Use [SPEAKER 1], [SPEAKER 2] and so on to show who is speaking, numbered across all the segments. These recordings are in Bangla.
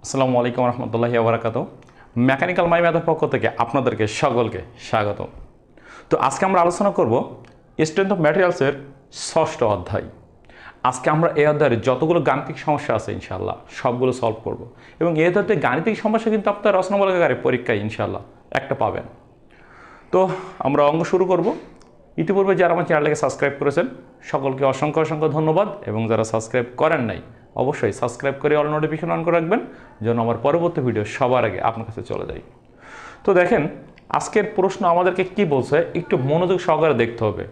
[SPEAKER 1] আসসালামু আলাইকুম রহমতুল্লাহি ওয়া মেকানিক্যাল মাই ম্যাথের পক্ষ থেকে আপনাদেরকে সকলকে স্বাগত। তো আজকে আমরা আলোচনা করব স্ট্রেংথ অফ ম্যাটেরিয়ালসের ষষ্ঠ অধ্যায়। আজকে আমরা এই অধ্যায়ের যতগুলো গাণিতিক সমস্যা আছে ইনশাআল্লাহ সবগুলো সলভ করব এবং এই অধ্যায়ে গাণিতিক সমস্যা কিন্তু আপনার রচনামূলক আকারে পরীক্ষায় ইনশাআল্লাহ একটা পাবেন। তো আমরা অঙ্ক শুরু করব। ইতিপূর্বে যারা আমার চ্যানেলটাকে সাবস্ক্রাইব করেছেন সকলকে অসংখ্য অসংখ্য ধন্যবাদ এবং যারা সাবস্ক্রাইব করেন নাই অবশ্যই সাবস্ক্রাইব করে অল নোটিফিকেশন অন করে রাখবেন যেন আমার পরবর্তী ভিডিও সবার আগে আপনার কাছে চলে যায়। তো দেখেন আজকের প্রশ্ন আমাদেরকে কি বলছে একটু মনোযোগ সহকারে দেখতে হবে।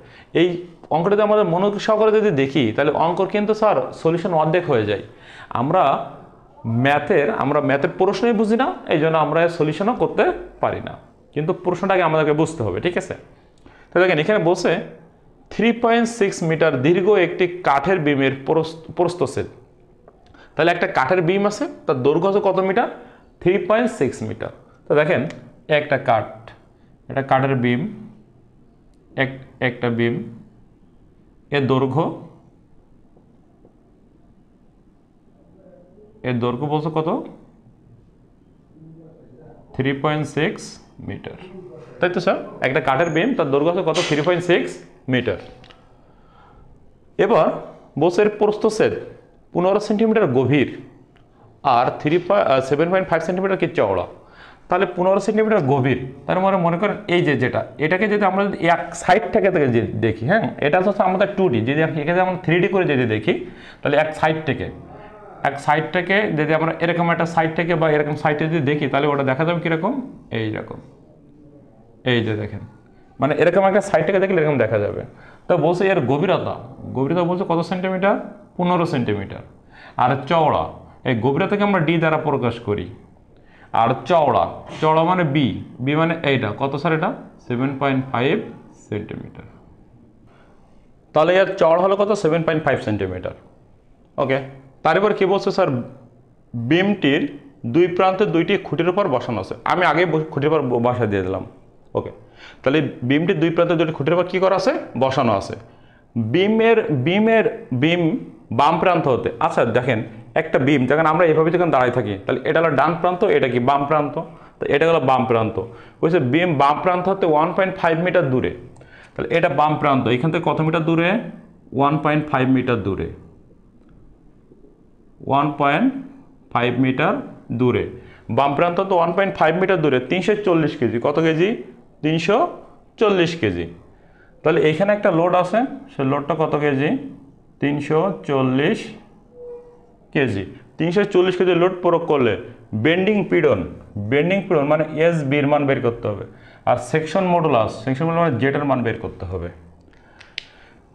[SPEAKER 1] এই অঙ্কটাতে আমাদের মনোযোগ সহকারে যদি দেখি তাহলে অঙ্কর কিন্তু স্যার সলিউশন অর্ধেক হয়ে যায়। আমরা ম্যাথের প্রশ্নই বুঝি না, এই জন্য আমরা সলিউশনও করতে পারি না, কিন্তু প্রশ্নটাকে আমাদেরকে বুঝতে হবে, ঠিক আছে? তো দেখেন এখানে বলছে 3.6 মিটার দীর্ঘ একটি কাঠের বিমের প্রস্থচ্ছেদ। তাহলে একটা কাঠের বিম আছে, তার দৈর্ঘ্য আছে কত মিটার? 3.6 মিটার। তো দেখেন একটা কাঠের বিম, একটা বিম, এর দৈর্ঘ্য বলছে কত? 3.6 মিটার, তাই তো স্যার? একটা কাঠের বিম, তার দৈর্ঘ্য আছে কত? 3.6 মিটার। এবার বলছে এর প্রস্থচ্ছেদ 15 সেন্টিমিটার গভীর আর 7.5 সেন্টিমিটার কি চওড়া। তাহলে 15 সেন্টিমিটার গভীর, তার মানে মনে করেন এই এটাকে যদি আমরা যদি এক সাইড থেকে দেখি, হ্যাঁ এটা হচ্ছে আমাদের 2D, যদি এখানে আমরা 3D করে যদি দেখি তাহলে এক সাইড থেকে যদি আমরা এরকম একটা সাইড থেকে বা এরকম সাইডে যদি দেখি তাহলে ওটা দেখা যাবে কীরকম? এইরকম, এই যে দেখেন, মানে এরকম একটা সাইড থেকে দেখলে এরকম দেখা যাবে। তো বলছে এর গভীরতা বলছে কত সেন্টিমিটার? 15 সেন্টিমিটার। আর চওড়া, এই গভীরতাকে আমরা ডি দ্বারা প্রকাশ করি। আর চওড়া মানে বি মানে এইটা কত স্যার? এটা 7.5 সেন্টিমিটার। তাহলে এর চওড়া হলো কত? 7.5 সেন্টিমিটার। ওকে, তারপর কি বলছে স্যার? বিমটির দুই প্রান্তে দুইটি খুঁটির উপর বসানো আছে। আমি আগে খুঁটির উপর বসা দিয়ে দিলাম। ওকে, তাহলে বিমটির দুই প্রান্তে দুটি খুঁটির উপর কী করা আছে? বসানো আছে। বিম বাম প্রান্ত হতে, আচ্ছা দেখেন একটা বিম যখন আমরা এভাবে যখন দাঁড়ায় থাকি তাহলে এটা হলো ডান প্রান্ত, এটা কি বাম প্রান্ত? তো এটা হলো বাম প্রান্ত। বলছে বিম বাম প্রান্ত হতে 1.5 মিটার দূরে। তাহলে এটা বাম প্রান্ত, এখান থেকে কত মিটার দূরে? 1.5 মিটার দূরে। 1.5 মিটার দূরে বাম প্রান্ত তো 1.5 মিটার দূরে। 340 কেজি। কত কেজি? 340 কেজি। তাহলে এখানে একটা লোড আছে, সে লোডটা কত কেজি? 340 কেজি। 340 কেজি লোড প্রয়োগ করলে বেন্ডিং পীড়ন মানে এস বির মান বের করতে হবে, আর সেকশন মডুলাস মানে জেটের মান বের করতে হবে।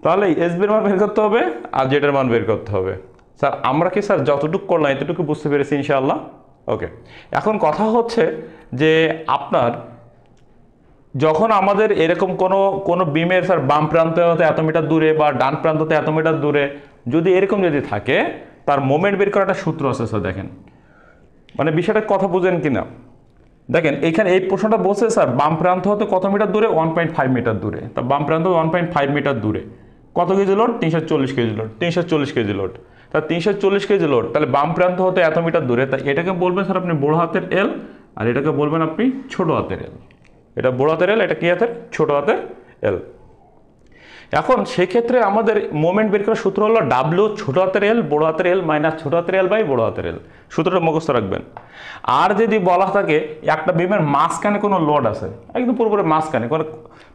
[SPEAKER 1] তাহলে এস বির মান বের করতে হবে আর জেটের মান বের করতে হবে। স্যার আমরা কি স্যার যতটুকু করলাম এতটুকু বুঝতে পেরেছি ইনশাআল্লাহ? ওকে, এখন কথা হচ্ছে যে আপনার যখন আমাদের এরকম কোনো বিমের স্যার বাম প্রান্ত হতে এত মিটার দূরে বা ডান প্রান্ততে এত মিটার দূরে যদি এরকম যদি থাকে, তার মোমেন্ট বের করার একটা সূত্র আছে স্যার। দেখেন মানে বিষয়টা কথা বুঝেন কিনা দেখেন, এখানে এই প্রশ্নটা বলছে স্যার বাম প্রান্ত হতে কত মিটার দূরে? 1.5 মিটার দূরে। তা বাম প্রান্ত 1.5 মিটার দূরে কত KG load? 340 KG load. 340 KG load, তা 340 কেজি লোড, তাহলে বাম প্রান্ত হতে এত মিটার দূরে। তা এটাকে বলবেন স্যার আপনি বড় হাতের এল, আর এটাকে বলবেন আপনি ছোট হাতের এল। এটা বড় হাতের এল, এটা কি হাতের? ছোট হাতের এল। এখন সেক্ষেত্রে আমাদের মোমেন্ট বের করার সূত্র হলো ডাব্লিউ ছোট হাতের এল বড় হাতের এল মাইনাস ছোট হাতের এল বাই বড় হাতের এল। সূত্রটা মুখস্থ রাখবেন। আর যদি বলা থাকে একটা বিমের মাঝখানে কোনো লোড আছে, একদম পুরোপুরি মাঝখানে, কোনো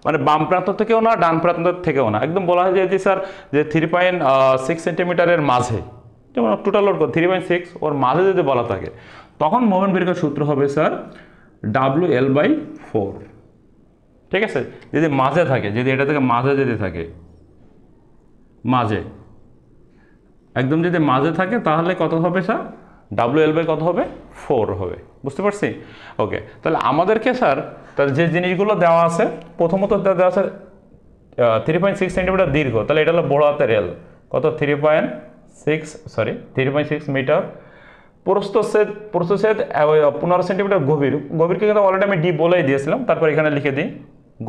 [SPEAKER 1] মানে বাম প্রান্ত থেকেও না ডান প্রান্ত থেকেও না, একদম বলা হয় যে স্যার যে 3.6 সেন্টিমিটারের মাঝে, যেমন টোটাল লোড 3.6, ওর মাঝে যদি বলা থাকে তখন মোমেন্ট বের করার সূত্র হবে স্যার ডাব্লিউ এল বাই 4। ঠিক আছে, যদি মাঝে থাকে, যদি এটা থেকে মাঝে যদি থাকে, মাঝে একদম যদি মাঝে থাকে তাহলে কত হবে স্যার? ডাব্লিউ এল বাই কত হবে? 4 হবে। বুঝতে পারছি? ওকে, তাহলে আমাদেরকে স্যার তাহলে যে জিনিসগুলো দেওয়া আছে, প্রথমত দেওয়া আছে 3.6 সেন্টিমিটার দীর্ঘ, তাহলে এটা হলো বড় হাতের এল, কত? 3.6 মিটার। প্রস্থচ্ছেদ 15 সেন্টিমিটার গভীরকে কিন্তু অলরেডি আমি ডি বলেই দিয়েছিলাম, তারপর এখানে লিখে দিই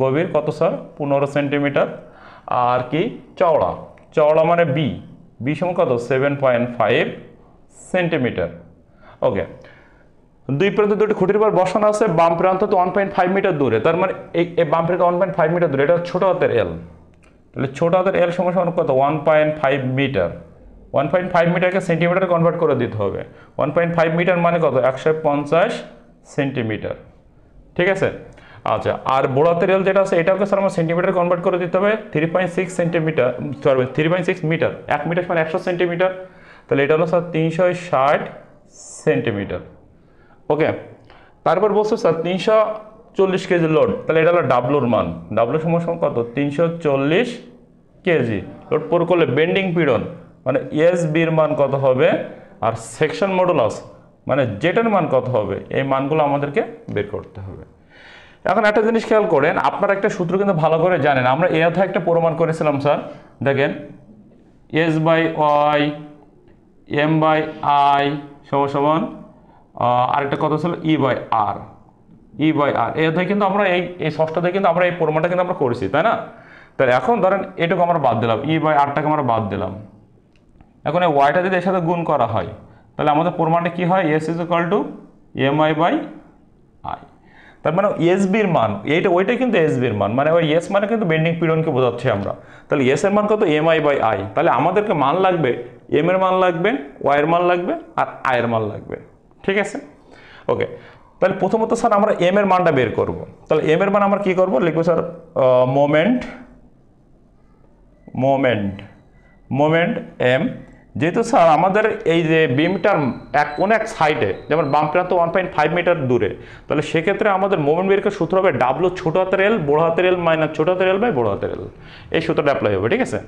[SPEAKER 1] গভীর কত স্যার? 15 সেন্টিমিটার। আর কি চওড়া মানে বি সমান কত? 7.5 সেন্টিমিটার। ওকে, দুই প্রান্তে দুটি খুঁটির উপর বসানো আছে, বাম প্রান্ত তো 1.5 মিটার দূরে, তার মানে এই বাম প্রান্ত 1.5 মিটার দূরে, এটা ছোট হাতের এল। তাহলে ছোট হাতের এল সমান সমান কত? 1.5 মিটার। 1.5 মিটারকে সেন্টিমিটার কনভার্ট করে দিতে হবে। 1.5 মিটার মানে কত? 150 সেন্টিমিটার। ঠিক আছে, আচ্ছা। আর বড় হাতের এল যেটা আছে এটাকে স্যার আমার সেন্টিমিটার কনভার্ট করে দিতে হবে। 3.6 সেন্টিমিটার, 3.6 মিটার, 1 মিটার মানে 100 সেন্টিমিটার। তাহলে এটা হলো স্যার 360 সেন্টিমিটার। ওকে, তারপর বলছো স্যার 340 কেজি লোড, তাহলে এটা হলো ডাব্লুর মান। ডাব্লু সমান কত? 340 কেজি। লোড পুরো করলে বেন্ডিং পীড়ন মানে এস বির মান কত হবে, আর সেকশন মডুলাস মানে জেটের মান কত হবে, এই মানগুলো আমাদেরকে বের করতে হবে। এখন একটা জিনিস খেয়াল করেন, আপনারা একটা সূত্র কিন্তু ভালো করে জানেন, আমরা এ অধ্যায়ে একটা প্রমাণ করেছিলাম স্যার। দেখেন, S by Y M by I সমান আরেকটা কথা ছিল E by R. E by আর এই অধ্যায়ে কিন্তু আমরা এই ষষ্ঠতে কিন্তু আমরা এই প্রমাণটা কিন্তু আমরা করেছি, তাই না? তাহলে এখন ধরেন এটুকু আমরা বাদ দিলাম, ই বাই আরটাকে আমরা বাদ দিলাম। এখন এই ওয়াইটা যদি এর সাথে গুণ করা হয় তাহলে আমাদের প্রমাণটা কি হয়? S is equal to M I by I. তার মানে এস বির মান ওইটাই কিন্তু এস বির মান, মানে ওই এস মানে কিন্তু বেন্ডিং পীড়নকে বোঝাচ্ছি আমরা। তাহলে এস এর মান কত? M I by I. তাহলে আমাদেরকে মান লাগবে, এম এর মান লাগবে, ওয়াই এর মান লাগবে, আর আই এর মান লাগবে। ঠিক আছে, ওকে। তাহলে প্রথমত স্যার আমরা এম এর মানটা বের করব। তাহলে এম এর মান আমরা কি করব? লিখবো স্যার মোমেন্ট এম। যেহেতু স্যার আমাদের এই যে বিমটার কোন এক সাইডে, যেমন বাম প্রান্ত 1.5 মিটার দূরে, তাহলে সেক্ষেত্রে আমাদের মোমেন্ট বের করার সূত্র হবে ডাব্লু ছোট হাতের এল বড় হাতের এল মাইনাস ছোট হাতের এল বাই বড় হাতের এল। এই সূত্রটা অ্যাপ্লাই হবে। ঠিক আছে,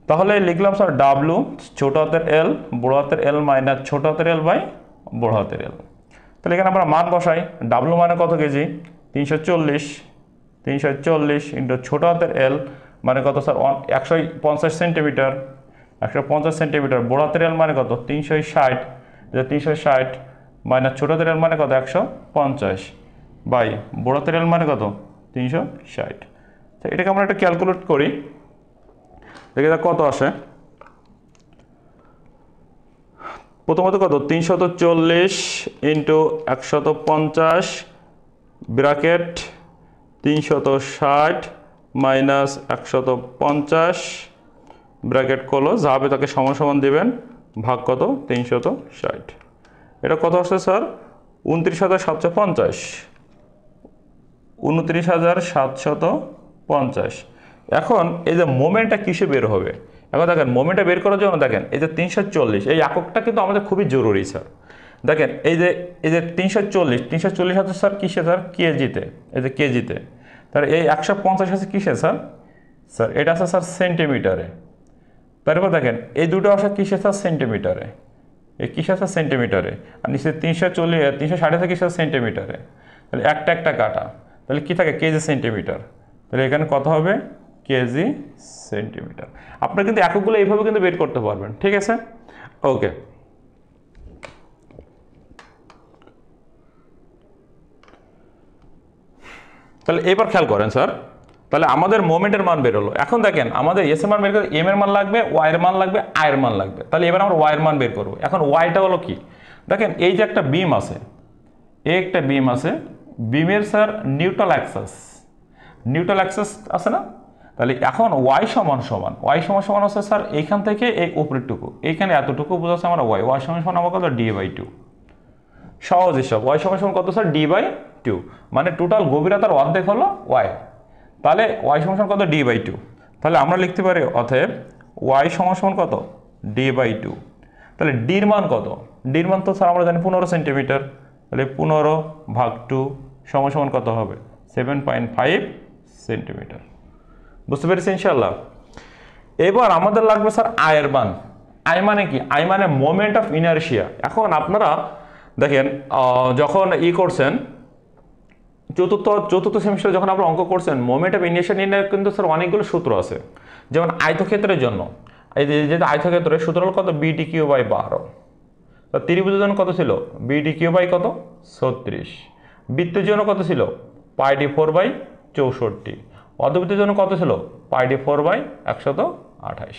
[SPEAKER 1] তাহলে লিখলাম স্যার ডাব্লু ছোট হাতের এল বড় হাতের এল মাইনাস ছোট হাতের এল বাই বড় হাতের এল। তাহলে এখানে আমরা মান বসাই। ডাব্লু মানে কত কেজি? 340 ইন্টু ছোট হাতের এল মানে কত স্যার? 150 সেন্টিমিটার। 150 সেন্টিমিটার। বড় হাতের এল মানে কত? 360 মাইনাস ছোট হাতের এল মানে কত? 150 বাই বড় হাতের এল মানে কত? 360। এটাকে আমরা একটা ক্যালকুলেট করি, দেখি কত আসে। প্রথমত কত? 340 into 150 bracket 360 minus 150 bracket close, যা হবে তাকে সমান সমান দেবেন, ভাগ কত? 360। এটা কত আসছে স্যার? 29,750। 29,750। এখন এই যে মোমেন্টটা কিসে বের হবে? এখন দেখেন মোমেন্টটা বের করার জন্য দেখেন এই যে 340 এই এককটা কিন্তু আমাদের খুবই জরুরি স্যার। দেখেন এই যে 340 আছে স্যার কিসে স্যার? কেজিতে। এই যে কেজিতে। তাহলে এই 150 আছে কিসে স্যার? স্যার এটা আছে স্যার সেন্টিমিটারে। তারপর দেখেন এই দুটো আসে কিসে স্যার? সেন্টিমিটারে। এই কিসে আছে? সেন্টিমিটারে। আর নিচে 360 আছে কিসে? সেন্টিমিটারে। তাহলে একটা কাটা, তাহলে কি থাকে? KG centimetre. তাহলে এখানে কত হবে? KG centimetre. আপনারা কিন্তু এককগুলো এইভাবে কিন্তু বের করতে পারবেন। ঠিক আছে, ওকে। তাহলে এবার খেয়াল করেন স্যার, তাহলে আমাদের মোমেন্টের মান বের হলো। এখন দেখেন আমাদের এস এর মান বের করতে এম এর মান লাগবে, ওয়াই এর মান লাগবে, আই এর মান লাগবে। তাহলে এবার আমরা ওয়াই এর মান বের করবো। এখন ওয়াইটা হলো কি? দেখেন এই যে একটা বিম আছে, একটা বিম আছে, বিমের স্যার নিউট্রাল অ্যাক্সিস আছে না? তাহলে এখন ওয়াই সমান আছে স্যার এইখান থেকে এই উপরেরটুকু, এইখানে এতটুকু বোঝাচ্ছে আমার ওয়াই সমান আমার কত? d/2। সহজ হিসাব। ওয়াই সমান কত স্যার? d/2, মানে টোটাল গভীরতার অর্ধেক হলো ওয়াই। তাহলে ওয়াই সমান কত? d/2। তাহলে আমরা লিখতে পারি অতএব ওয়াই সমান কত? d/2। তাহলে ডির মান কত? ডির মান তো স্যার আমরা জানি 15 সেন্টিমিটার। তাহলে 15 ভাগ 2 সমান কত হবে? 7.5 সেন্টিমিটার। বুঝতে পেরেছি ইনশাআল্লাহ? এবার আমাদের লাগবে স্যার আয়ের মান। আই মানে কি? আই মানে মোমেন্ট অফ ইনারশিয়া। এখন আপনারা দেখেন যখন করছেন চতুর্থ সেমিস্টারে যখন আপনারা অঙ্ক করছেন, মোমেন্ট অফ ইনারশিয়া নির্ণয়ের কিন্তু স্যার অনেকগুলো সূত্র আছে। যেমন আয়তক্ষেত্রের জন্য এই যে আয়তক্ষেত্রের সূত্র হল কত? bdq/12। ত্রিভুজের জন্য কত ছিল? bdq/ কত? 36। বৃত্তের জন্য কত ছিল? πd4/64। অর্ধবৃত্তের জন্য কত ছিল? πd4/128।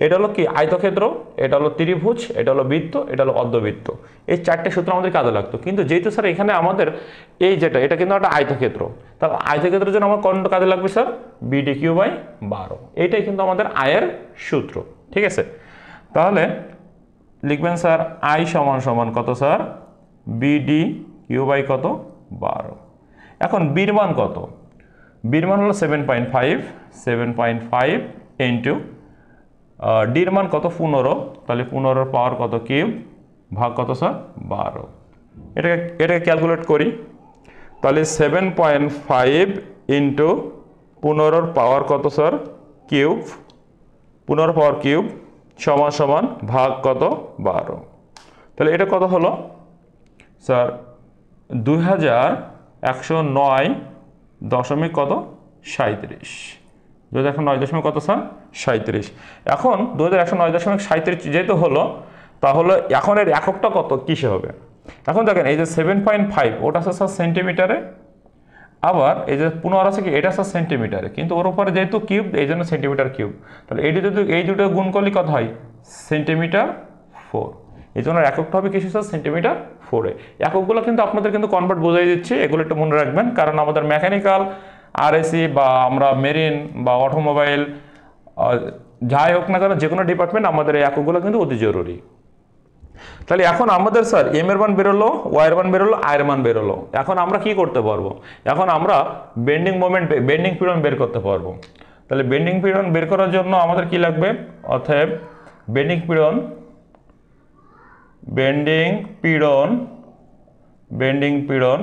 [SPEAKER 1] এটা হলো কি আয়তক্ষেত্র, এটা হলো ত্রিভুজ, এটা হলো বৃত্ত, এটা হলো অর্ধবৃত্ত। এই চারটে সূত্র আমাদের কাজে লাগতো, কিন্তু যেহেতু স্যার এখানে আমাদের এই যেটা এটা কিন্তু একটা আয়তক্ষেত্র, তাহলে আয়তক্ষেত্রের জন্য আমার কোনটা কাজে লাগবে স্যার? BDQ/12। এইটাই কিন্তু আমাদের আয়ের সূত্র, ঠিক আছে। তাহলে লিখবেন স্যার আই সমান সমান কত স্যার? BDQ/ কত? 12। এখন বির মান কত? বির মান হলো 7.5 ইন্টু ডির মান কত? 15। তাহলে 15 পাওয়ার কত কিউব ভাগ কত স্যার? 12। এটাকে ক্যালকুলেট করি। তাহলে 7.5 ইন্টু 15 পাওয়ার কত স্যার? কিউব, 15 পাওয়ার কিউব সমান সমান ভাগ কত? 12। তাহলে এটা কত হলো স্যার? 2109 দশমিক কত? 37। 2109 দশমিক কত স্যার? 37। এখন 2109.37 যেহেতু হলো, তাহলে এখন এর এককটা কত কিসে হবে? এখন দেখেন এই যে 7.5 ওটা আছে স্যার সেন্টিমিটারে, আবার এই যে 15 আছে কি এটা স্যার সেন্টিমিটারে, কিন্তু ওর উপরে যেহেতু কিউব এই জন্য সেন্টিমিটার কিউব। তাহলে এই দুটো গুণ করলে কত হয়? সেন্টিমিটার 4। এই জন্য এককটা হবে কিছু স্যার সেন্টিমিটার 4-এ। এককগুলো কিন্তু আপনাদের কিন্তু কনভার্ট বোঝাই দিচ্ছি, এগুলো একটু মনে রাখবেন, কারণ আমাদের মেকানিক্যাল, RSC বা আমরা মেরিন বা অটোমোবাইল যাই হোক না কেন যে কোনো ডিপার্টমেন্ট আমাদের এই এককগুলো কিন্তু অতি জরুরি। তাহলে এখন আমাদের স্যার এম এর মান বেরোলো, ওয়াই এর মান বেরোলো, আই এর মান বেরোলো। এখন আমরা কি করতে পারবো? এখন আমরা বেন্ডিং মোমেন্ট, বেন্ডিং পীড়ন বের করতে পারবো। তাহলে বেন্ডিং পীড়ন বের করার জন্য আমাদের কি লাগবে? অতএব বেন্ডিং পীড়ন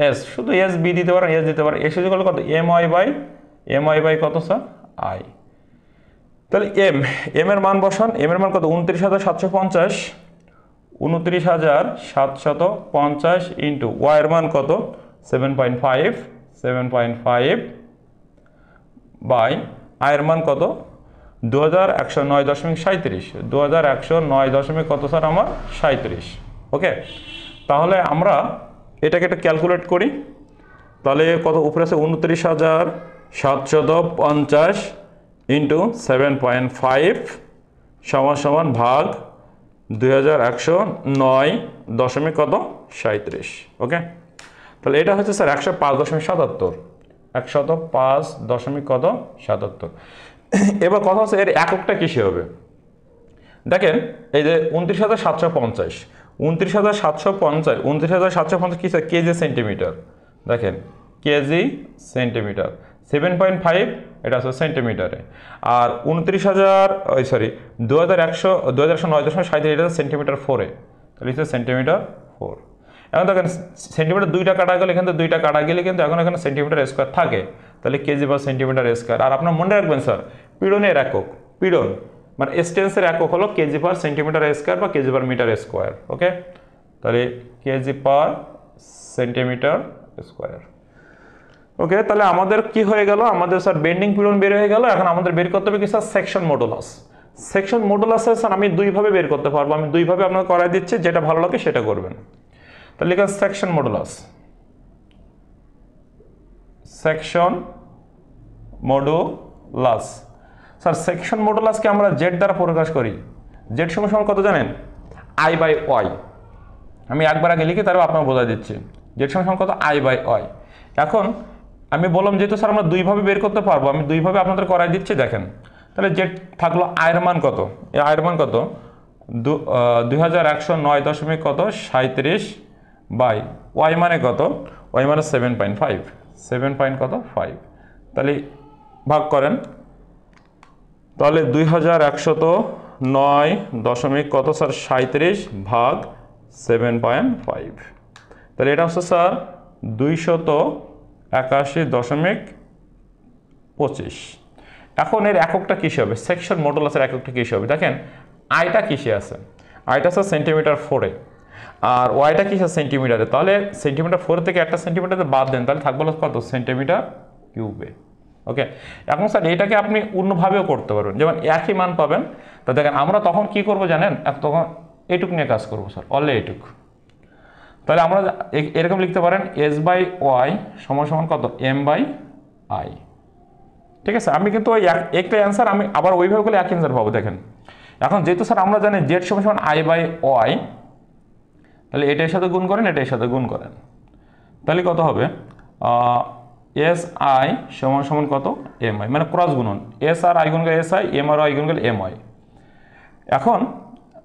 [SPEAKER 1] এস, শুধু এস বি দিতে পারেন, এস দিতে পারেন। এস ইকুয়াল কত? এম ওয়াই বাই কত স্যার? আই। তাহলে এম এর মান বসান। এম এর মান কত? 29,750। 29,750 ইন্টু ওয়াই এর মান কত? 7.5 বাই আই এর মান কত? 2109.37। 2109 কত স্যার আমার? 37। ওকে, তাহলে আমরা এটাকে একটা ক্যালকুলেট করি। তাহলে কত? উপরে আছে 29,750 ইন্টু 7.5 সমান সমান ভাগ 2109 কত? 37। ওকে, তাহলে এটা হচ্ছে স্যার 105.77। 105 কত? 77। এবার কথা হচ্ছে এর এককটা কিসে হবে? দেখেন এই যে 29,750, 29,750 কি স্যার? KG centimetre. দেখেন কেজি সেন্টিমিটার। 7.5 এটা আছে সেন্টিমিটারে, আর 2109.37 এটা সেন্টিমিটার 4-এ। তাহলে এটা সেন্টিমিটার 4। এখন দেখেন সেন্টিমিটার দুইটা কাটা গেলে, এখান থেকে দুইটা কাটা গেলে কিন্তু এখন এখানে সেন্টিমিটার স্কোয়ার থাকে, তাহলে কেজি বা সেন্টিমিটার স্কোয়ার। আর আপনার মনে রাখবেন স্যার পীড়নের একক, পীড়ন মানে স্টেন্সের একক হলো কেজি পার সেন্টিমিটার স্কোয়ার বা কেজি পার মিটার স্কোয়ার। ওকে, তাহলে কেজি পার সেন্টিমিটার স্কোয়ার। ওকে, তাহলে আমাদের কি হয়ে গেল? আমাদের স্যার বেন্ডিং পীড়ন বের হয়ে গেল। এখন আমাদের বের করতে হবে কি sir? Section modulus. Section modulus sir আমি দুইভাবে বের করতে পারবো, আমি দুইভাবে আপনাকে করাই দিচ্ছি, যেটা ভালো লাগে সেটা করবেন। তাহলে লিখুন section modulus. Section modulus sir, section মডুলাসকে আমরা জেড দ্বারা প্রকাশ করি। জেড সমান কত জানেন? I by Y. আমি একবার আগে লিখে তারপর আপনাকে বোঝাই দিচ্ছি। জেড সমান কত? I by Y. এখন আমি বললাম যেহেতু স্যার আমরা দুইভাবে বের করতে পারবো, আমি দুইভাবে আপনাদের করাই দিচ্ছি। দেখেন তাহলে জেড থাকলো আয়ের মান কত? এই আয়ের মান কত? 2109 কত? 37 বাই ওয়াই মানে কত? ওয়াই মানে 7.5, 7.5। তাহলে ভাগ করেন। তাহলে 2109 কত স্যার? 37 ভাগ 7.5। তাহলে এটা হচ্ছে স্যার 281.25। এখন এর এককটা কিসে হবে? সেকশন মডুলাসের এককটা কিসে হবে? দেখেন আইটা কিসে আছে? আইটা স্যার সেন্টিমিটার 4-এ, আর ওয়াইটা কিসে? সেন্টিমিটারে। তাহলে সেন্টিমিটার 4 থেকে একটা সেন্টিমিটার বাদ দেন, তাহলে থাকবে কত? সেন্টিমিটার কিউবে। ওকে, এখন স্যার এটাকে আপনি অন্যভাবেও করতে পারবেন, যেমন একই মান পাবেন। তো দেখেন আমরা তখন কি করব জানেন? তখন এইটুক নিয়ে কাজ করবো স্যার, অনলি এইটুক। তাহলে আমরা এরকম লিখতে পারেন এস বাই ওয়াই সমান সমান কত? M by I. ঠিক আছে, আমি কিন্তু ওই একটা অ্যান্সার আমি আবার ওইভাবে করলে এক অ্যান্সার পাবো। দেখেন এখন যেহেতু স্যার আমরা জানি জেড সমান সমান আই বাই ওয়াই, তাহলে এটার সাথে গুণ করেন, এটার সাথে গুণ করেন, তাহলে কত হবে এস আই সমান সমান কত এম আই, মানে ক্রস গুণন, এস আর আই গুণ গেলে এস আই, এম আর আই গুণ গেলে এম আই। এখন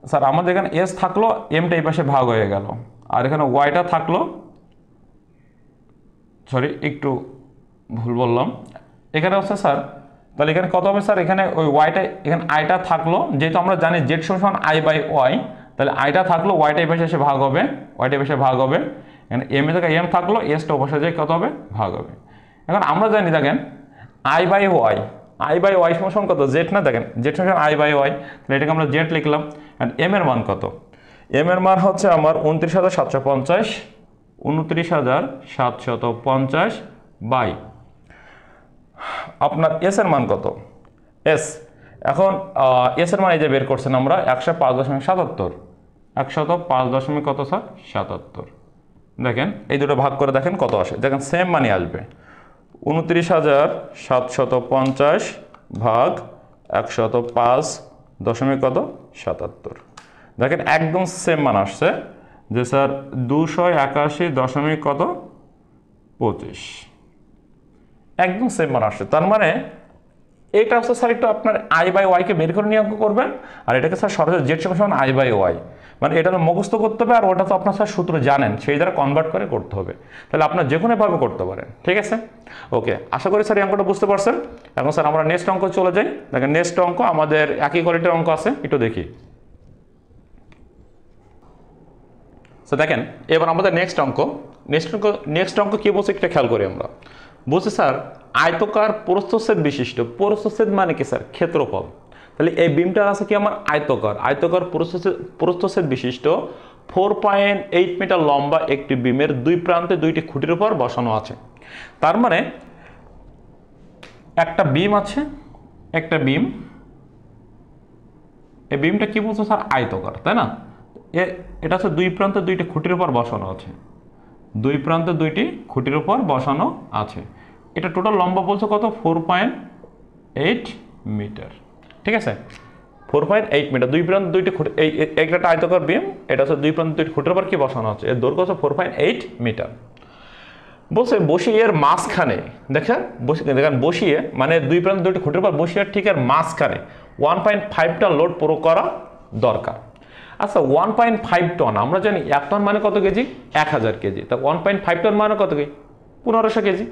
[SPEAKER 1] স্যার আমাদের এখানে এস থাকলো, এমটা এই পাশে ভাগ হয়ে গেল, আর এখানে ওয়াইটা থাকলো, সরি একটু ভুল বললাম, এখানে হচ্ছে স্যার তাহলে এখানে কত হবে স্যার, এখানে ওই ওয়াইটা এখানে আইটা থাকলো, যেহেতু আমরা জানি জেড সমান আই বাই ওয়াই, তাহলে আইটা থাকলো, ওয়াইটা এই পাশে এসে ভাগ হবে, ওয়াইটা এই পাশে ভাগ হবে, এখানে এম এর জায়গায় এম থাকলো, এসটা ওপাশে যায় কত হবে ভাগ হবে। এখন আমরা জানি দেখেন আই বাই ওয়াই সমান কত জেড, না দেখেন জেড সমান আই বাই ওয়াই, তাহলে এটাকে আমরা জেড লিখলাম। এন্ড এম এর মান কত, এম এর মান হচ্ছে আমার 29,750, 29,750 বাই আপনার এস এর মান কত এস। এখন এস এর মান এই যে বের করছেন আমরা 105.77, 105 কত স্যার 77। দেখেন এই দুটো ভাগ করে দেখেন কত আসে, দেখেন সেম মানই আসবে, 29,750 ভাগ 105.77। দেখেন একদম সেম মান আসছে যে স্যার 281.25, একদম সেম মান আসছে। তার মানে এটা হচ্ছে স্যার একটু আপনার আই বাই ওয়াইকে বের করে নিয়ে অঙ্ক করবেন, আর এটাকে স্যার সরাসরি জেড সমান আই বাই ওয়াই, মানে এটা তো মুখস্থ করতে হবে, আর ওটা তো আপনার স্যার সূত্র জানেন, সেই দ্বারা কনভার্ট করে করতে হবে, তাহলে আপনার যে কোনোভাবে করতে পারেন। ঠিক আছে, ওকে, আশা করি স্যার এই অঙ্কটা বুঝতে পারছেন। এখন স্যার আমরা নেক্সট অঙ্ক চলে যাই। দেখেন নেক্সট অঙ্ক আমাদের একই কোয়ালিটির অঙ্ক আছে, একটু দেখি। তো দেখেন এবার আমাদের নেক্সট অঙ্ক কি বলছে একটা খেয়াল করি আমরা। বলছে স্যার আয়তকার প্রস্থচ্ছেদ বিশিষ্ট, প্রস্থচ্ছেদ মানে কি স্যার ক্ষেত্রফল, তাহলে এই বিমটা আছে কি আমার আয়তকার প্রস্থচ্ছেদ বিশিষ্ট 4.8 মিটার লম্বা একটি বিমের দুই প্রান্তে দুইটি খুঁটির উপর বসানো আছে। তার মানে একটা বিম আছে, একটা বিম, এই বিমটা কি বলছে স্যার আয়তকার, তাই না, এটা হচ্ছে দুই প্রান্তে দুইটি খুঁটির উপর বসানো আছে, দুই প্রান্তে দুইটি খুঁটির উপর বসানো আছে, এটা টোটাল লম্বা বলছে কত 4.8 মিটার। ঠিক আছে, 4.8 মিটার, দুই প্রান্ত দুইটি খুঁটি, এই একটা আয়তকার বিম, এটা হচ্ছে দুই প্রান্ত দুইটি খুঁটির উপর কি বসানো আছে, এর দৈর্ঘ্য হচ্ছে 4.8 মিটার। বলছে বসিয়ে এর মাঝখানে, দেখেন বসিয়ে মানে দুই প্রান্ত দুইটি খুঁটির উপর বসিয়ে ঠিক এর মাঝখানে 1.5 টন লোড প্রয়োগ করা দরকার। আচ্ছা 1.5 টন, আমরা জানি 1 টন মানে কত কেজি, 1000 কেজি, তা 1.5 টন মানে কত কেজি 1500 কেজি।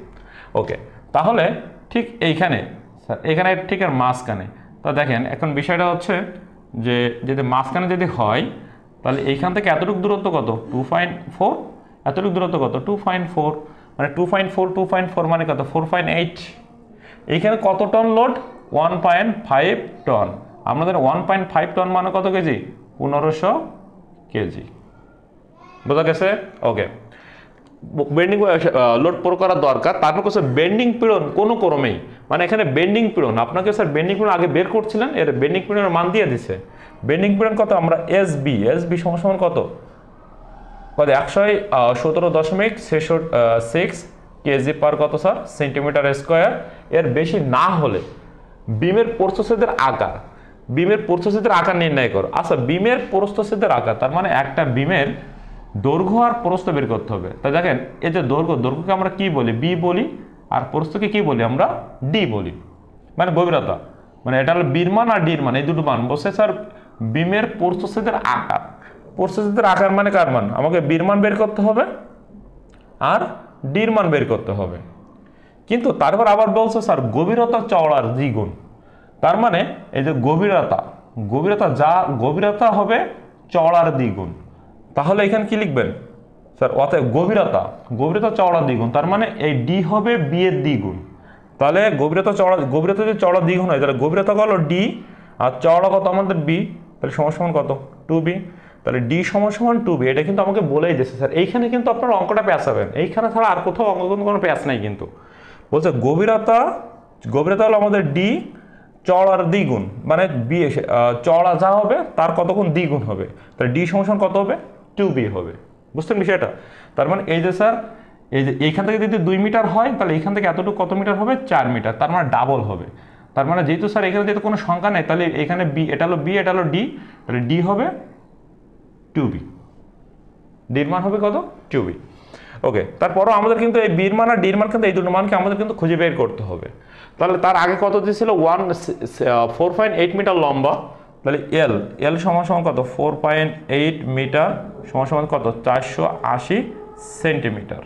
[SPEAKER 1] ওকে, তাহলে ঠিক এইখানে স্যার এখানে ঠিক আর মাঝখানে, তা দেখেন এখন বিষয়টা হচ্ছে যে যদি মাঝখানে যদি হয় তাহলে এইখান থেকে এতটুকু দূরত্ব কত 2.4, এতটুকু দূরত্ব কত 2.4, মানে 2.4 মানে কত 4.8, এইখানে কত টন লোড 1.5 টন, আমাদের 1.5 টন মানে কত কেজি 1500 কেজি, বোঝা গেছে। ওকে, বেন্ডিং লোড প্রয়োগ করা দরকার, তারপর হচ্ছে বেন্ডিং পীড়ন কোনো ক্রমেই, মানে এখানে বেন্ডিং পীড়ন আপনাকে স্যার বেন্ডিং পীড়ন আগে বের করছিলেন, এর বেন্ডিং পীড়নের মান দিয়ে দিছে, বেন্ডিং পীড়ন কত আমরা এসবি সমান কত 117.6 কেজি পার কত স্যার সেন্টিমিটার স্কোয়ার, এর বেশি না হলে বিমের প্রস্থচ্ছেদের আকার নির্ণয় করো। আচ্ছা বিমের প্রস্থচ্ছেদের আকার, তার মানে একটা বিমের দৈর্ঘ্য আর প্রস্থ বের করতে হবে। তাই দেখেন এই যে দৈর্ঘ্যকে আমরা কি বলি বি বলি, আর প্রস্থকে কি বলি আমরা ডি বলি, মানে গভীরতা, মানে এটা হলো বির মান আর ডির মান, এই দুটো মান বলছে স্যার বিমের প্রস্থচ্ছেদের আকার, প্রস্থচ্ছেদের আকার মানে কার মান, আমাকে বির মান বের করতে হবে আর ডির মান বের করতে হবে। কিন্তু তারপর আবার বলছে স্যার গভীরতা চওড়ার দ্বিগুণ, তার মানে এই যে গভীরতা হবে চওড়ার দ্বিগুণ, তাহলে এখানে কি লিখবেন স্যার অতএব গভীরতা চওড়া দ্বিগুণ, তার মানে এই ডি হবে বি এর দ্বিগুণ, তাহলে গভীরতা যদি চওড়া দ্বিগুণ হয় তাহলে গভীরতা হলো ডি আর চওড়া কত আমাদের বি, তাহলে সমান কত 2b, তাহলে ডি সমান 2b, এটা কিন্তু আমাকে বলেই দিয়েছে স্যার। এইখানে কিন্তু আপনারা অঙ্কটা পেঁচাবেন, এইখানে ছাড়া আর কোথাও অঙ্ক কোনো প্যাচ নাই, কিন্তু বলছে গভীরতা হলো আমাদের ডি, চওড়ার দ্বিগুণ, মানে বি চওড়া যা হবে তার কতগুণ দ্বিগুণ হবে, তাহলে ডি সমান কত হবে 2b হবে, বুঝছেন বিষয়টা। তার মানে এই যে স্যার এই যে এইখান থেকে যদি 2 মিটার হয় তাহলে এইখান থেকে এতটুকু কত মিটার হবে 4 মিটার, তার মানে ডাবল হবে। তার মানে যেহেতু স্যার এখানে যেহেতু কোনো সংখ্যা নেই তাহলে এখানে বি, এটা হলো বি, এটা হলো ডি, তাহলে ডি হবে 2b, ডির মান হবে কত 2b। ওকে, তারপরও আমাদের কিন্তু এই বির মান আর ডির মান কিন্তু এই দুটো মানকে আমাদের কিন্তু খুঁজে বের করতে হবে। তাহলে তার আগে কত দিয়েছিল 4.8 মিটার লম্বা, তাহলে এল এল সমান সমান কত 4.8 মিটার সমান সমান কত 480 সেন্টিমিটার,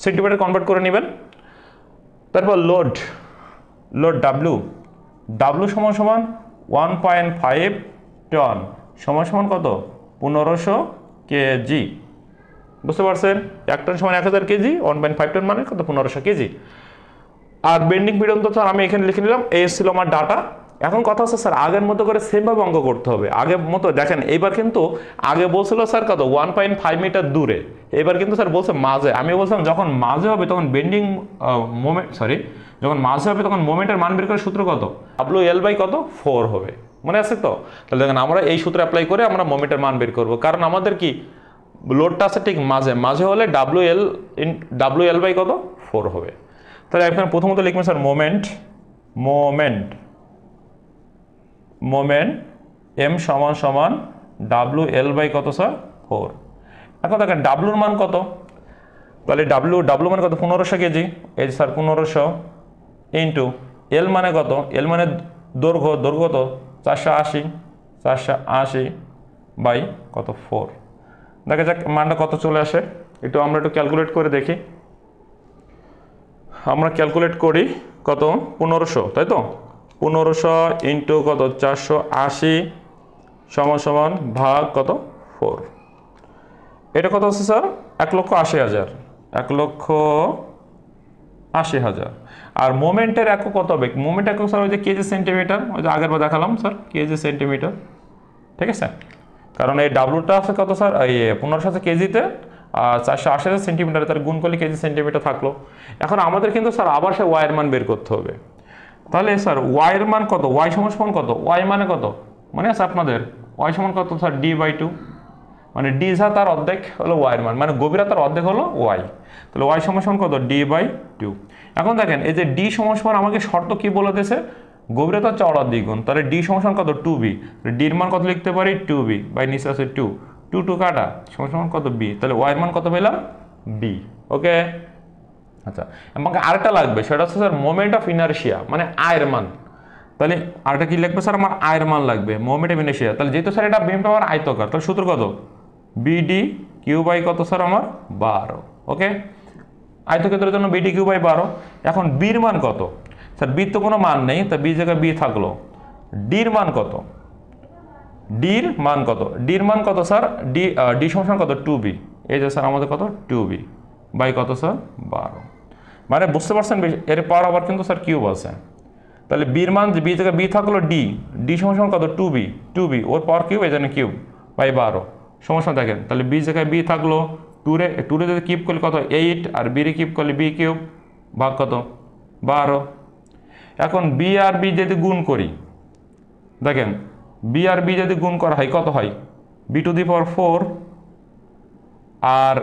[SPEAKER 1] সেন্টিমিটার কনভার্ট করে নেবেন। তারপর লোড লোড ডাব্লু ডাব্লু সমান সমান 1.5 টন সমান সমান কত 1500 কেজি, বুঝতে পারছেন? 1 টন সমান 1000 কেজি, 1.5 টন মানে কত 1500 কেজি। আর বেন্ডিং পিডন তো স্যার আমি এখানে লিখে নিলাম, এই ছিল আমার ডাটা। এখন কথা হচ্ছে স্যার আগের মতো করে সেমভাবে অঙ্ক করতে হবে। আগের মতো দেখেন এইবার কিন্তু আগে বলছিল স্যার কত 1.5 মিটার দূরে, এবার কিন্তু স্যার বলছে মাঝে। আমি বলছিলাম যখন মাঝে হবে তখন বেন্ডিং মোমেন্ট, যখন মাঝে হবে তখন মোমেন্টের মান বের করার সূত্র কত WL বাই কত 4 হবে, মনে আছে তো? তাহলে দেখেন আমরা এই সূত্র অ্যাপ্লাই করে আমরা মোমেন্টের মান বের করব, কারণ আমাদের কি লোডটা আছে ঠিক মাঝে, মাঝে হলে WL বাই কত 4 হবে। তাহলে এখানে প্রথমত লিখবেন sir moment moment moment M সমান সমান WL বাই কত স্যার 4। এখন দেখেন ডাব্লুর মান কত, তাহলে ডাব্লু মানে কত 1500 কেজি, এই স্যার 1500 ইন্টু এল মানে কত, এল মানে দৈর্ঘ্য, দৈর্ঘ্য কত 480 বাই কত 4। দেখা যাক মানটা কত চলে আসে, আমরা একটু ক্যালকুলেট করে দেখি। আমরা ক্যালকুলেট করি কত 1500, তাই তো 1500 ইন্টু কত 480 সমান সমান ভাগ কত 4, এটা কত আছে স্যার 1,80,000, 1,80,000। আর মোমেন্টের একক কত হবে, মোমেন্ট একক স্যার ওই যে কেজি সেন্টিমিটার, ওই যে আগের বার দেখালাম স্যার কেজি সেন্টিমিটার, ঠিক আছে? কারণ এই ডাব্লুটা আছে কত স্যার এই 1500 আছে কেজিতে, আর 480 সেন্টিমিটার, তার গুণ করলে কেজি সেন্টিমিটার থাকলো। এখন আমাদের কিন্তু স্যার আবার সে ওয়াইয়ের মান বের করতে হবে। তাহলে স্যার ওয়াইয়ের মান কত, ওয়াই সমান সমান কত, ওয়াই মানে কত মনে আছে আপনাদের, ওয়াই সমান কত স্যার D/2, মানে ডি যা তার অর্ধেক হলো ওয়াইয়ের মান, মানে গভীরতার অর্ধেক হলো ওয়াই। তাহলে ওয়াই সমান সমান কত D/2। এখন দেখেন এই যে ডি সমান সমান আমাকে শর্ত কি বলে দিয়েছে, গভীরতা চওড়ার দ্বিগুণ, তাহলে ডি সমান সমান কত 2b, ডির মান কত লিখতে পারি 2b বাই নিচে আছে 2 2 কাটা সমান সমান কত b, তাহলে ওয়াইয়ের মান কত পেলাম b। ওকে, আচ্ছা আমাকে আরেকটা লাগবে, সেটা হচ্ছে স্যার মোমেন্ট অফ ইনারশিয়া, মানে আয়ের মান। তাহলে আরেকটা কি লিখবে স্যার, আমার আয়ের মান লাগবে মোমেন্ট অফ ইনারশিয়া। তাহলে যেহেতু স্যার এটা বিমটা আমার আয়তকার, তাহলে সূত্র কত BD³ বাই কত স্যার আমার 12। ওকে, আয়তক্ষেত্রের জন্য BD³ বাই 12। এখন বির মান কত স্যার, বির তো কোনো মান নেই, তা বি জায়গায় বি থাকলো। ডির মান কত, ডির মান কত, ডির মান কত স্যার, ডি সমান কত 2b, এই যে স্যার আমাদের কত 2b বাই কত স্যার 12। মানে বুঝতে পারছেন, এর পর আবার কিন্তু স্যার কিউব আছে। তাহলে বির মান বি জায়গায় বি থাকলো ডি সমান কত 2b ওর পাওয়ার কিউব, এই জন্য কিউব বাই 12 সমস্যা দেখেন। তাহলে বি জায়গায় বি থাকলো, টুরে যদি কিউব করলে কত 8, আর বিরে কিউব করলে বি কিউব ভাগ কত 12। এখন বি আর বি যদি গুণ করি, দেখেন বি আর বি যদি গুণ করা হয় কত হয় B⁴, আর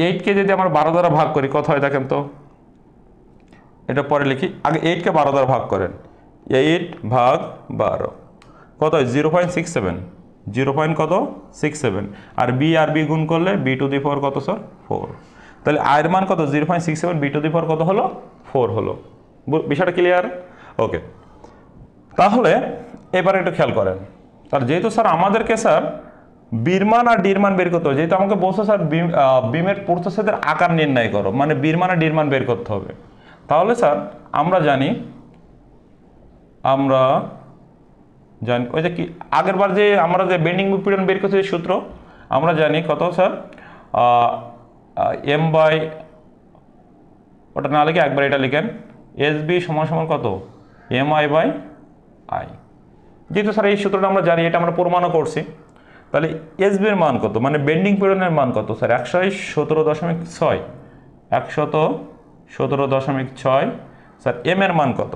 [SPEAKER 1] 8কে যদি আমরা 12 দ্বারা ভাগ করি কত হয় দেখেন তো, এটা পরে লিখি, আগে 8কে 12 দ্বারা ভাগ করেন, 8 ভাগ 12 কত হয় 0.67, 0.67। আর বি গুণ করলে B⁴ কত স্যার 4। তাহলে আয়ের মান কত 0.67, B⁴ কত হলো 4 হলো। বিষয়টা ক্লিয়ার? ওকে, তাহলে এবার একটু খেয়াল করেন, তার যেহেতু স্যার আমাদেরকে স্যার বির মান আর ডির মান বের করতে হবে, যেহেতু আমাকে বলছে স্যার বিমের প্রস্থচ্ছেদের আকার নির্ণয় করো, মানে বির মান আর ডির মান বের করতে হবে। তাহলে স্যার আমরা জানি ওই যে কি আগের বার যে আমরা যে বেন্ডিং পিডন বের করছি সূত্র, আমরা জানি কত স্যার এম বাই, ওটা না লিখে একবার এটা লিখেন, SB সমান সমান কত MI/I। যেহেতু স্যার এই সূত্রটা আমরা জানি, এটা আমরা প্রমাণও করছি। তাহলে SB এর মান কত, মানে বেন্ডিং পিডনের মান কত স্যার 117.6, 117.6। স্যার এম এর মান কত,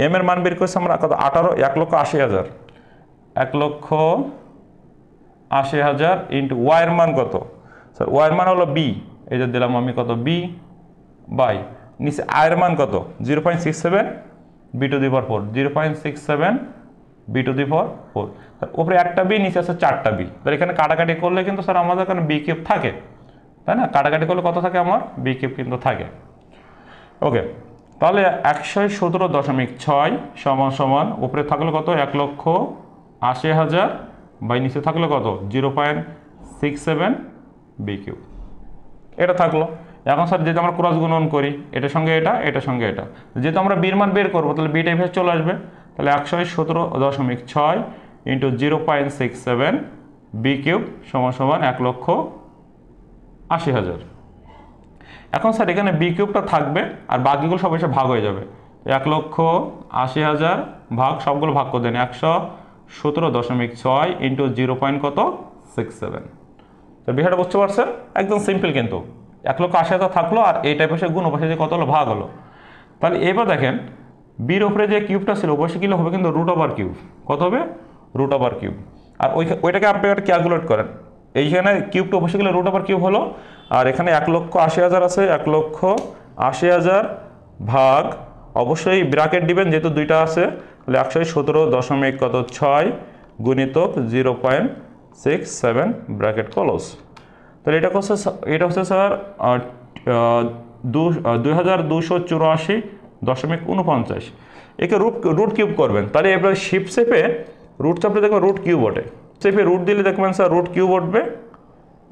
[SPEAKER 1] এম এর মান বের করছি আমরা কত 1,80,000, 1,80,000 ইন্টু ওয়াই এর মান কত স্যার, ওয়াই এর মান হলো বি, এই যে দিলাম আমি কত বি বাই নিচে আয়ের মান কত 0.67 B to the power 4 0.67 B to the power 4 উপরে একটা বি নিচে আছে 4টা বি। তাহলে এখানে কাটাকাটি করলে কিন্তু স্যার আমাদের এখানে বি কিউব থাকে, তাই না? কাটাকাটি করলে কত থাকে আমার বি কিউব কিন্তু থাকে। ওকে, তাহলে 117.6 সমান সমান উপরে থাকলো কত 1,80,000 বাই নিচে থাকলো কত 0.67 বি কিউব, এটা থাকলো। এখন স্যার যেহেতু আমরা ক্রস গুণন করি এটার সঙ্গে এটা, এটার সঙ্গে এটা, যেহেতু আমরা বির মান বের করবো তাহলে বিটা এভাবে চলে আসবে। তাহলে 117.6 ইন্টু 0.67 বি কিউব সমান সমান 1,80,000। এখন স্যার এখানে বি কিউবটা থাকবে আর বাকিগুলো সব এসে ভাগ হয়ে যাবে। 1,80,000 ভাগ সবগুলো ভাগ করে দেন 117.6 ইন্টু 0.67। তো বিষয়টা বুঝতে পারছেন? একদম সিম্পল, কিন্তু 1,80,000 থাকলো আর এই টাইপের গুণ ওপাশে যে কত হলো ভাগ হলো। তাহলে এবার দেখেন বির উপরে যে কিউবটা ছিল ওপাশে কিলো হবে কিন্তু রুট ওভার কিউব, কত হবে রুট ওভার কিউব। আর ওইটাকে আপনি একটা ক্যালকুলেট করেন, এইখানে কিউবটা অবশ্যই গেলে রুট ওভার কিউব হলো, আর এখানে 1,80,000 আছে 1,80,000 ভাগ অবশ্যই ব্র্যাকেট দিবেন যেহেতু দুইটা আছে, তাহলে 117.6 গুণিতক 0.67 ব্র্যাকেট ক্লোজ। তাহলে এটা হচ্ছে স্যার 2284.49। একে রুট কিউব করবেন, তাহলে এবার শিফট চেপে রুট চাপলে দেখবেন রুট কিউব ওঠে, চেপে রুট দিলে দেখবেন স্যার রুট কিউব উঠবে।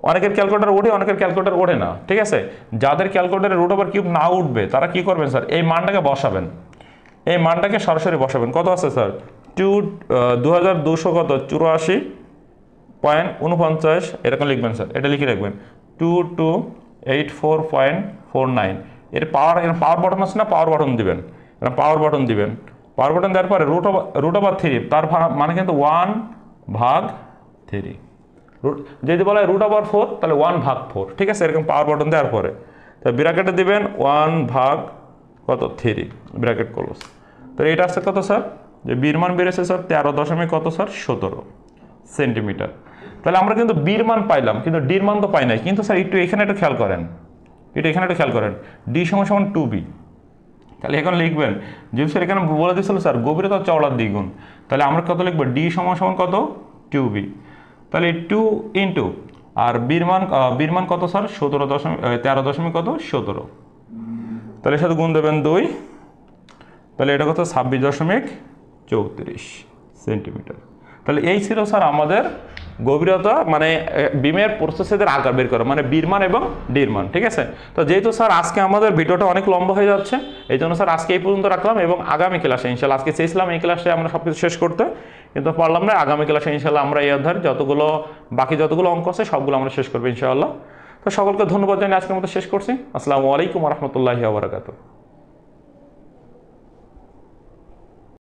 [SPEAKER 1] অনেকের ক্যালকুলেটার ওঠে, অনেকের ক্যালকুলেটার ওঠে না, ঠিক আছে? যাদের ক্যালকুলেটারে রুট ওভার কিউব না উঠবে তারা কি করবেন স্যার, এই মানটাকে বসাবেন, এই মানটাকে সরাসরি বসাবেন। কত আছে স্যার 2200 কত 84.49 এরকম লিখবেন স্যার, এটা লিখে রাখবেন 2284.49। এর পাওয়ার বাটন আছে না, পাওয়ার বাটন দিবেন, পাওয়ার বাটন দিবেন। পাওয়ার বাটন দেওয়ার পরে রুট ওভার 3 তার মানে কিন্তু 1/3। যদি বলা হয় রুট ওভার 4 তাহলে 1/4, ঠিক আছে? এরকম পাওয়ার বাটন দেওয়ার পরে তো ব্র্যাকেটে দিবেন 1/3 ব্র্যাকেট ক্লোজ। তো এটা আসছে কত স্যার, যে বির মান বেড়েছে স্যার 13 কত স্যার 17 সেন্টিমিটার। তাহলে আমরা কিন্তু বির মান পাইলাম কিন্তু ডির মান তো পাই নাই। কিন্তু স্যার একটু এখানে একটু খেয়াল করেন, ডি সমান 2b। তাহলে এখন লিখবেন যেহেতু স্যার এখানে বলে দিয়েছিল স্যার গভীরতা চওড়ার দ্বিগুণ, তাহলে আমরা কত লিখবো ডি সমান কত 2b। তাহলে 2 ইন্টু আর বির মান কত স্যার 13 কত 17, তাহলে এর সাথে গুণ দেবেন 2, তাহলে এটা কত 26.34 সেন্টিমিটার। তাহলে এই ছিল স্যার আমাদের গভীরতা, মানে বিমের প্রস্থচ্ছেদের আকার বের করা, মানে বির মান এবং ডির মান, ঠিক আছে? তো যেহেতু স্যার আজকে আমাদের ভিডিওটা অনেক লম্বা হয়ে যাচ্ছে, এই জন্য স্যার আজকে এই পর্যন্ত রাখলাম এবং আগামী ক্লাসে ইনশাল্লাহ, আজকে চেয়েছিলাম এই ক্লাসে আমরা সব কিছু শেষ করতে কিন্তু পারলাম না, আগামী ক্লাসে ইনশাল্লাহ আমরা এই অধ্যায়ের বাকি যতগুলো অঙ্ক আছে সবগুলো আমরা শেষ করবো ইনশাআল্লাহ। তো সকলকে ধন্যবাদ জানিয়ে আজকের মতো শেষ করছি। আসসালামু আলাইকুম ওয়া রাহমাতুল্লাহি ওয়া বারাকাতুহু।